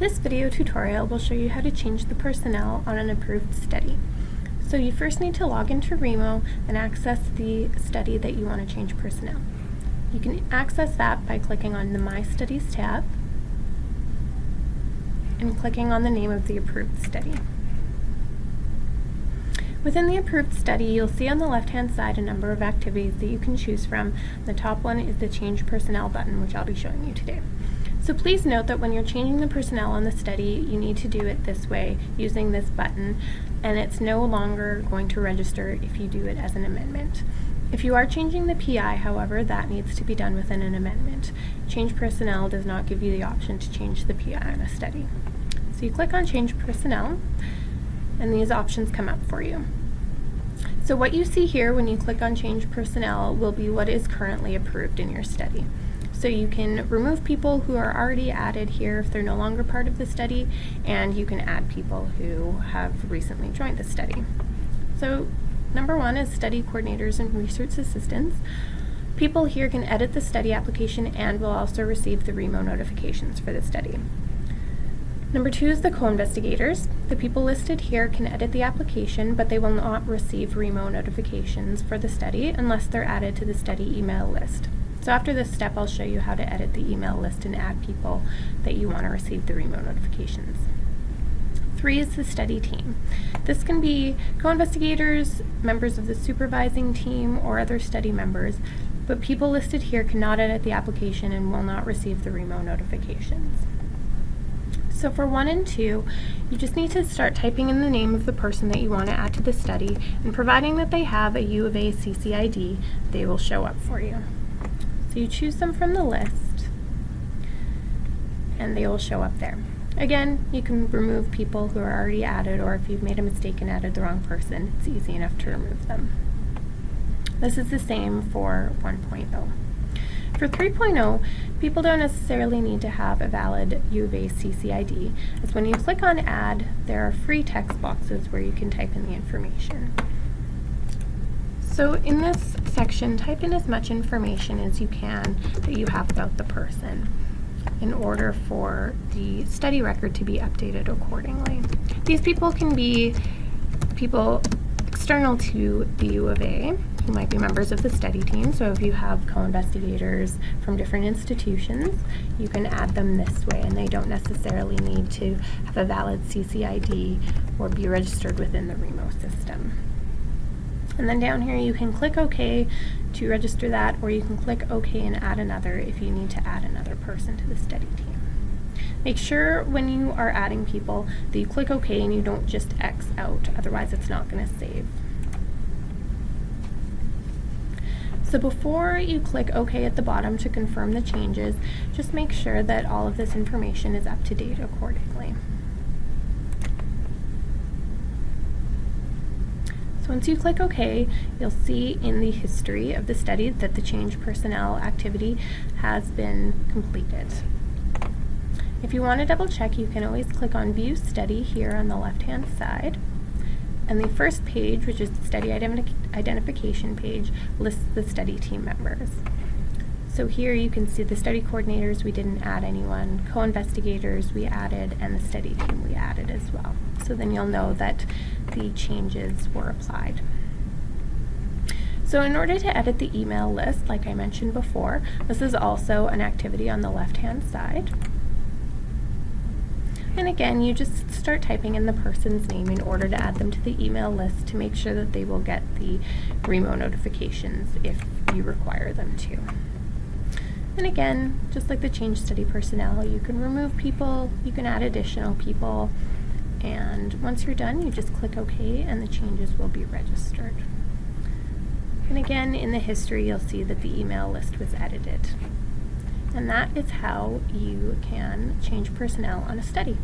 This video tutorial will show you how to change the personnel on an approved study. So you first need to log into REMO and access the study that you want to change personnel. You can access that by clicking on the My Studies tab and clicking on the name of the approved study. Within the approved study, you'll see on the left-hand side a number of activities that you can choose from. The top one is the Change Personnel button, which I'll be showing you today. So please note that when you're changing the personnel on the study, you need to do it this way, using this button, and it's no longer going to register if you do it as an amendment. If you are changing the PI, however, that needs to be done within an amendment. Change Personnel does not give you the option to change the PI on a study. So you click on Change Personnel, and these options come up for you. So what you see here when you click on Change Personnel will be what is currently approved in your study. So you can remove people who are already added here if they're no longer part of the study, and you can add people who have recently joined the study. So number one is study coordinators and research assistants. People here can edit the study application and will also receive the REMO notifications for the study. Number two is the co-investigators. The people listed here can edit the application, but they will not receive REMO notifications for the study unless they're added to the study email list. So after this step, I'll show you how to edit the email list and add people that you want to receive the REMO notifications. Three is the study team. This can be co-investigators, members of the supervising team, or other study members, but people listed here cannot edit the application and will not receive the REMO notifications. So for 1 and 2, you just need to start typing in the name of the person that you want to add to the study, and providing that they have a U of A CCID, they will show up for you. So you choose them from the list, and they will show up there. Again, you can remove people who are already added, or if you've made a mistake and added the wrong person, it's easy enough to remove them. This is the same for 1.0. For 3.0, people don't necessarily need to have a valid U of A CCID, as when you click on Add, there are free text boxes where you can type in the information. So in this section, type in as much information as you can that you have about the person in order for the study record to be updated accordingly. These people can be people external to the U of A, who might be members of the study team. So if you have co-investigators from different institutions, you can add them this way, and they don't necessarily need to have a valid CCID or be registered within the REMO system. And then down here you can click OK to register that, or you can click OK and add another if you need to add another person to the study team. Make sure when you are adding people that you click OK and you don't just X out, otherwise it's not going to save. So before you click OK at the bottom to confirm the changes, just make sure that all of this information is up to date accordingly. So once you click OK, you'll see in the history of the study that the change personnel activity has been completed. If you want to double check, you can always click on View Study here on the left-hand side. And the first page, which is the study identification page, lists the study team members. So here you can see the study coordinators, we didn't add anyone, co-investigators we added, and the study team we added as well. So then you'll know that the changes were applied. So in order to edit the email list, like I mentioned before, this is also an activity on the left-hand side. And again, you just start typing in the person's name in order to add them to the email list to make sure that they will get the REMO notifications if you require them to. And again, just like the change study personnel, you can remove people, you can add additional people, and once you're done, you just click OK and the changes will be registered. And again, in the history, you'll see that the email list was edited. And that is how you can change personnel on a study.